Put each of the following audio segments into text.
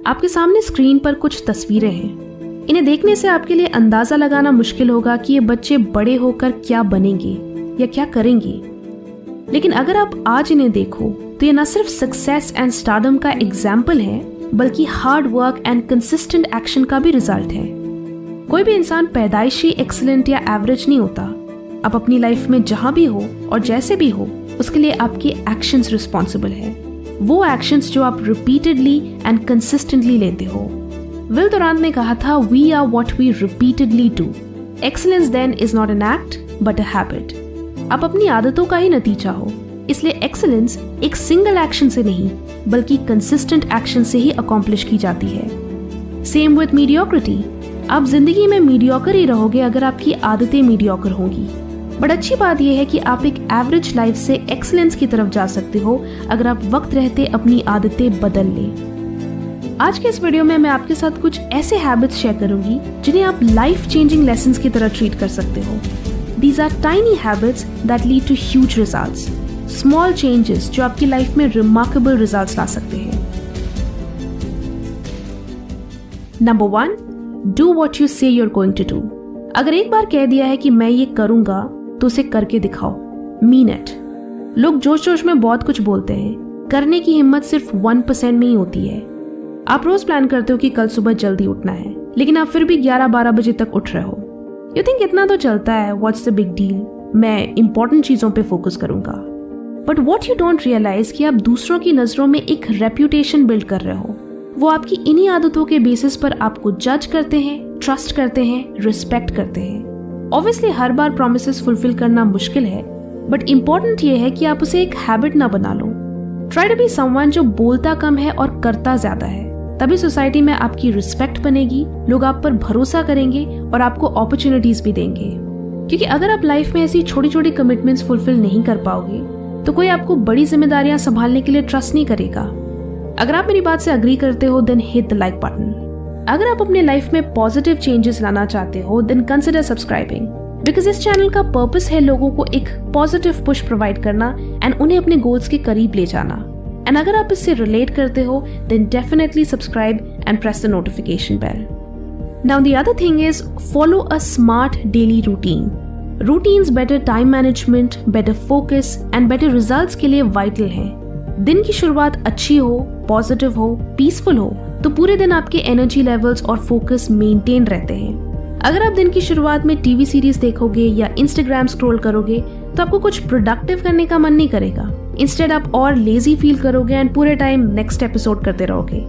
आपके सामने स्क्रीन पर कुछ तस्वीरें हैं। इन्हें देखने से आपके लिए अंदाजा लगाना मुश्किल होगा कि ये बच्चे बड़े होकर क्या बनेंगे या क्या करेंगे। लेकिन अगर आप आज इन्हें देखो तो ये न सिर्फ सक्सेस एंड स्टारडम का एग्जाम्पल है, बल्कि hard work and consistent action का भी रिजल्ट है। कोई भी इंसान पैदाइशी एक्सीलेंट या एवरेज नहीं होता। आप अपनी लाइफ में जहां भी हो और जैसे भी हो, उसके लिए आपके एक्शंस रिस्पॉन्सिबल है। वो एक्शंस जो आप रिपीटेडली एंड कंसिस्टेंटली लेते हो। विल दुरांत ने कहा था, we are what we repeatedly do. Excellence then is not an act but a habit. आप अपनी आदतों का ही नतीजा हो, इसलिए एक्सीलेंस एक सिंगल एक्शन से नहीं बल्कि कंसिस्टेंट एक्शन से ही अकॉम्प्लिश की जाती है। Same with mediocrity. आप जिंदगी में मीडियोकर ही रहोगे अगर आपकी आदतें मीडियोकर होंगी। बट अच्छी बात यह है कि आप एक एवरेज लाइफ से एक्सीलेंस की तरफ जा सकते हो अगर आप वक्त रहते अपनी आदतें बदल लें। आज के इस वीडियो में मैं आपके साथ कुछ ऐसे हैबिट्स शेयर करूंगी जिन्हें आप लाइफ चेंजिंग लेसन्स की तरह ट्रीट कर सकते हो। These are tiny habits that lead to huge results. Small changes जो आपकी लाइफ में remarkable results ला सकते हैं। Number 1, do what you say you're going to do. अगर एक बार कह दिया है कि मैं ये करूंगा तो उसे करके दिखाओ। Mean it. लोग जोश जोश में बहुत कुछ बोलते हैं, करने की हिम्मत सिर्फ 1% में ही होती है। आप रोज प्लान करते हो कि कल सुबह जल्दी उठना है, लेकिन आप फिर भी 11-12 बजे तक उठ रहे हो। यू थिंक इतना तो चलता है, व्हाट्स द बिग डील, मैं इंपॉर्टेंट चीजों पे फोकस करूंगा। But what you don't realise कि आप दूसरों की नजरों में एक रेप्यूटेशन बिल्ड कर रहे हो। वो आपकी इन्हीं आदतों के बेसिस पर आपको जज करते हैं, ट्रस्ट करते हैं, रिस्पेक्ट करते हैं। ऑब्वियसली हर बार प्रोमिसेस फुलफिल करना मुश्किल है, बट इंपॉर्टेंट ये है कि आप उसे एक हैबिट ना बना लो। ट्राई टू बी समवन जो बोलता कम है और करता ज्यादा है। तभी सोसाइटी में आपकी रिस्पेक्ट बनेगी, लोग आप पर भरोसा करेंगे और आपको अपॉर्चुनिटीज भी देंगे। क्योंकि अगर आप लाइफ में ऐसी छोटी छोटी कमिटमेंट्स फुलफिल नहीं कर पाओगे तो कोई आपको बड़ी जिम्मेदारियां संभालने के लिए ट्रस्ट नहीं करेगा। अगर आप मेरी बात से अग्री करते हो then hit the like button. अगर आप अपने लाइफ में पॉजिटिव चेंजेस लाना चाहते हो देन कंसिडर सब्सक्राइबिंग, बिकॉज इस चैनल का पर्पस है लोगों को एक पॉजिटिव पुश प्रोवाइड करना एंड उन्हें अपने गोल्स के करीब ले जाना। एंड अगर आप इससे रिलेट करते हो then definitely subscribe and press the notification bell. Now the other thing is follow a smart daily routine. Routines better time management, better focus and better results के लिए वाइटल हैं। दिन की शुरुआत अच्छी हो, पॉजिटिव हो, पीसफुल हो तो पूरे दिन आपके एनर्जी लेवल्स और फोकस मेंटेन रहते हैं। अगर आप दिन की शुरुआत में टीवी सीरीज देखोगे या इंस्टाग्राम स्क्रॉल करोगे तो आपको कुछ प्रोडक्टिव करने का मन नहीं करेगा। इंस्टेड आप और लेजी फील करोगे एंड पूरे टाइम नेक्स्ट एपिसोड करते रहोगे।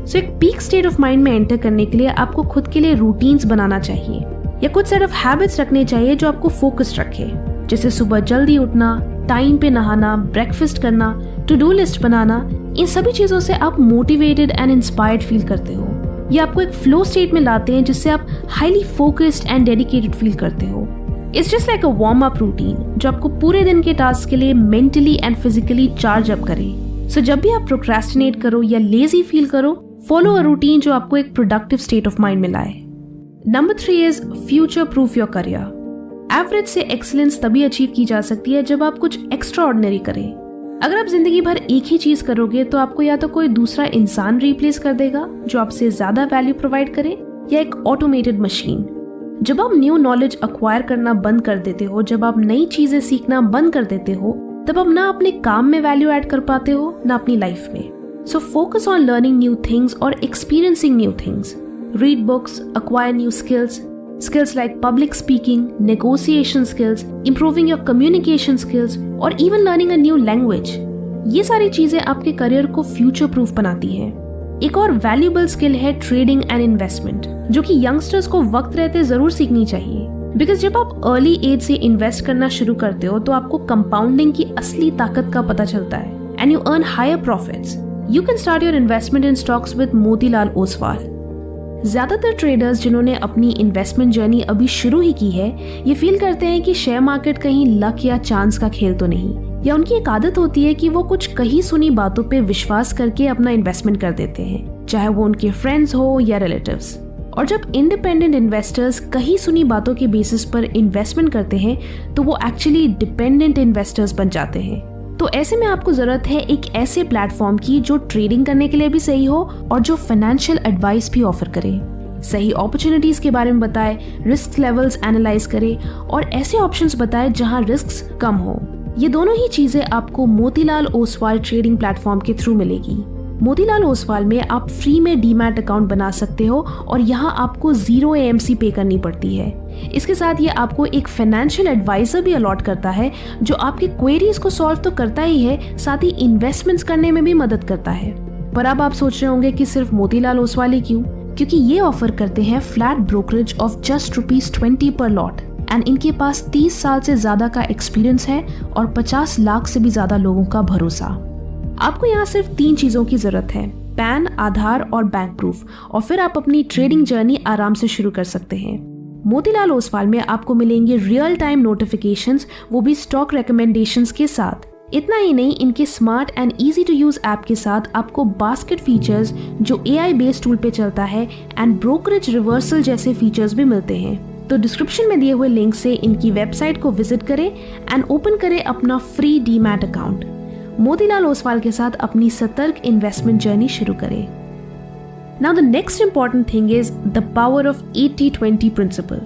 सो एक पीक स्टेट ऑफ माइंड में एंटर करने के लिए आपको खुद के लिए रूटीन्स बनाना चाहिए या कुछ सेट ऑफ हैबिट्स रखने चाहिए जो आपको फोकस्ड रखे, जैसे सुबह जल्दी उठना, टाइम पे नहाना, ब्रेकफास्ट करना, टू डू लिस्ट बनाना। इन सभी चीजों से आप मोटिवेटेड एंड इंस्पायर्ड फील करते हो। ये आपको एक फ्लो स्टेट में लाते हैं जिससे आप highly focused and dedicated feel करते हो। It's just like a warm up routine जो आपको पूरे दिन के टास्क के लिए mentally and physically charge up करे। सो जब भी आप प्रोक्रेस्टिनेट करो या लेजी फील करो, फॉलो अ रूटीन जो आपको एक प्रोडक्टिव स्टेट ऑफ माइंड में लाए। Number 3 is future proof your career. Average से एक्सीलेंस तभी अचीव की जा सकती है जब आप कुछ एक्स्ट्रा ऑर्डिनरी करें। अगर आप जिंदगी भर एक ही चीज करोगे तो आपको या तो कोई दूसरा इंसान रिप्लेस कर देगा जो आपसे ज्यादा वैल्यू प्रोवाइड करे, या एक ऑटोमेटेड मशीन। जब आप न्यू नॉलेज अक्वायर करना बंद कर देते हो, जब आप नई चीजें सीखना बंद कर देते हो, तब आप ना अपने काम में वैल्यू ऐड कर पाते हो ना अपनी लाइफ में। So focus on learning new things और experiencing new things. Read books, acquire new skills like public speaking, negotiation skills, improving your communication skills or even learning a new language। ये सारी चीजें आपके करियर को future proof बनाती हैं। एक और वैल्यूएबल स्किल है ट्रेडिंग एंड इन्वेस्टमेंट, जो कि यंगस्टर्स को वक्त रहते जरूर सीखनी चाहिए। बिकॉज जब आप अर्ली एज से इन्वेस्ट करना शुरू करते हो तो आपको कंपाउंडिंग की असली ताकत का पता चलता है and you earn higher profits. You can start your investment in stocks with Motilal Oswal. ज्यादातर ट्रेडर्स जिन्होंने अपनी इन्वेस्टमेंट जर्नी अभी शुरू ही की है, ये फील करते हैं कि शेयर मार्केट कहीं लक या चांस का खेल तो नहीं, या उनकी एक आदत होती है कि वो कुछ कहीं सुनी बातों पे विश्वास करके अपना इन्वेस्टमेंट कर देते हैं, चाहे वो उनके फ्रेंड्स हो या रिलेटिव्स। और जब इंडिपेंडेंट इन्वेस्टर्स कहीं सुनी बातों के बेसिस पर इन्वेस्टमेंट करते हैं तो वो एक्चुअली डिपेंडेंट इन्वेस्टर्स बन जाते हैं। तो ऐसे में आपको जरूरत है एक ऐसे प्लेटफॉर्म की जो ट्रेडिंग करने के लिए भी सही हो और जो फाइनेंशियल एडवाइस भी ऑफर करे, सही अपॉर्चुनिटीज के बारे में बताए, रिस्क लेवल्स एनालाइज करे और ऐसे ऑप्शंस बताए जहां रिस्क्स कम हो। ये दोनों ही चीजें आपको मोतीलाल ओसवाल ट्रेडिंग प्लेटफॉर्म के थ्रू मिलेगी। मोतीलाल ओसवाल में आप फ्री में डीमैट अकाउंट बना सकते हो और यहाँ आपको 0 AMC पे करनी पड़ती है। इसके साथ ये आपको एक फाइनेंशियल एडवाइजर भी अलॉट करता है जो आपके क्वेरीज को सॉल्व तो करता ही है, साथ ही इन्वेस्टमेंट्स करने में भी मदद करता है। पर अब आप सोच रहे होंगे कि सिर्फ मोतीलाल ओसवाल ही क्यों? क्योंकि ये ऑफर करते हैं फ्लैट ब्रोकरेज ऑफ जस्ट ₹20 पर लॉट एंड इनके पास 30 साल से ज्यादा का एक्सपीरियंस है और 50 लाख से भी ज्यादा लोगों का भरोसा। आपको यहाँ सिर्फ 3 चीजों की जरूरत है, पैन, आधार और बैंक प्रूफ, और फिर आप अपनी ट्रेडिंग जर्नी आराम से शुरू कर सकते हैं। मोतीलाल ओसवाल में आपको मिलेंगे रियल टाइम नोटिफिकेशंस, वो भी स्टॉक रिकमेंडेशंस के साथ। इतना ही नहीं, इनके smart and easy to use app के साथ आपको बास्केट फीचर्स जो AI बेस्ड टूल पे चलता है एंड ब्रोकरेज रिवर्सल जैसे फीचर्स भी मिलते हैं। तो डिस्क्रिप्शन में दिए हुए लिंक से इनकी वेबसाइट को विजिट करें एंड ओपन करें अपना free demat account. Motilal Oswal के साथ अपनी सतर्क इन्वेस्टमेंट जर्नी शुरू करें। Now the next important thing is the power of 80-20 principle.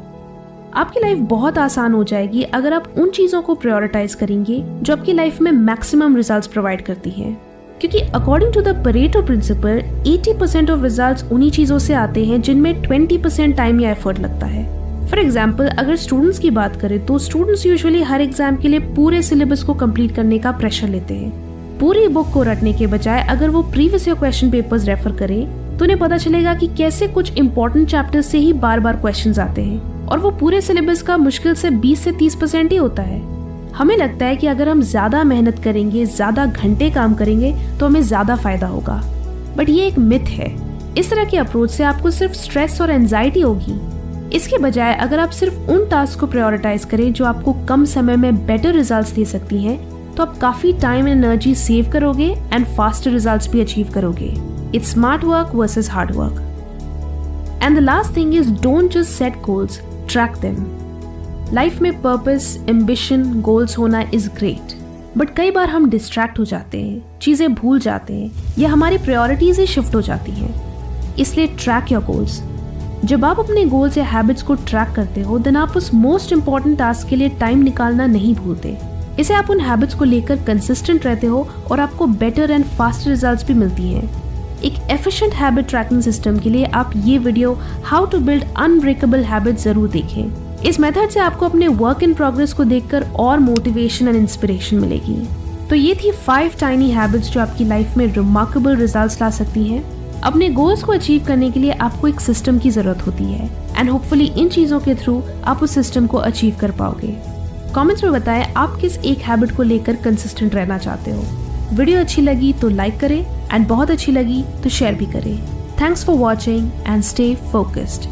आपकी लाइफ बहुत आसान हो जाएगी अगर आप उन चीजों को प्रायोरिटाइज करेंगे जो आपकी लाइफ में मैक्सिमम रिजल्ट्स प्रोवाइड करती हैं। क्योंकि according to the Pareto principle 80% of results उन्हीं चीजों से आते हैं जिनमें 20% टाइम या एफर्ट लगता है। फॉर एग्जाम्पल, अगर स्टूडेंट्स की बात करें तो स्टूडेंट्स यूजुअली हर एग्जाम के लिए पूरे सिलेबस को कंप्लीट करने का प्रेशर लेते हैं। पूरी बुक को रटने के बजाय अगर वो previous year question papers refer करें तो उन्हें पता चलेगा कि कैसे कुछ इंपॉर्टेंट चैप्टर्स से ही बार बार क्वेश्चंस आते हैं और वो पूरे सिलेबस का मुश्किल से 20 से 30% ही होता है। हमें लगता है कि अगर हम ज्यादा मेहनत करेंगे, ज्यादा घंटे काम करेंगे तो हमें ज्यादा फायदा होगा, बट ये एक मिथ है। इस तरह के अप्रोच से आपको सिर्फ स्ट्रेस और एंजाइटी होगी। इसके बजाय अगर आप सिर्फ उन टास्क को प्रायोरिटाइज करें जो आपको कम समय में बेटर रिजल्ट्स दे सकती हैं, तो आप काफी टाइम एंड एनर्जी सेव करोगे एंड फास्टर रिजल्ट्स भी अचीव करोगे। It's smart work versus hard work. And the last thing is don't just set goals, track them. Life में पर्पस, एम्बिशन, गोल्स होना इज ग्रेट, बट कई बार हम distract हो जाते हैं, चीजें भूल जाते हैं या हमारी प्रायोरिटीज ही शिफ्ट हो जाती हैं। इसलिए ट्रैक योर गोल्स। जब आप अपने गोल्स या हैबिट्स को ट्रैक करते हो देन आप उस मोस्ट इंपॉर्टेंट टास्क के लिए टाइम निकालना नहीं भूलते। इसे आप उन हैबिट्स को लेकर कंसिस्टेंट रहते हो और आपको बेटर एंड फास्टर रिजल्ट्स भी मिलती हैं। एक एफिशिएंट हैबिट ट्रैकिंग सिस्टम के लिए आप ये video how to build unbreakable habits जरूर देखें। इस मेथड से आपको अपने वर्क इन प्रोग्रेस को देखकर और मोटिवेशन एंड इंस्पिरेशन मिलेगी। तो ये थी 5 टाइनी हैबिट्स जो आपकी लाइफ में रिमार्केबल रिजल्ट्स ला सकती हैं। अपने गोल्स को अचीव करने के लिए आपको एक सिस्टम की जरूरत होती है एंड होपफुली इन चीजों के थ्रू आप उस सिस्टम को अचीव कर पाओगे। कमेंट्स में बताएं आप किस एक हैबिट को लेकर कंसिस्टेंट रहना चाहते हो। वीडियो अच्छी लगी तो लाइक करें एंड बहुत अच्छी लगी तो शेयर भी करें। Thanks for watching and stay focused.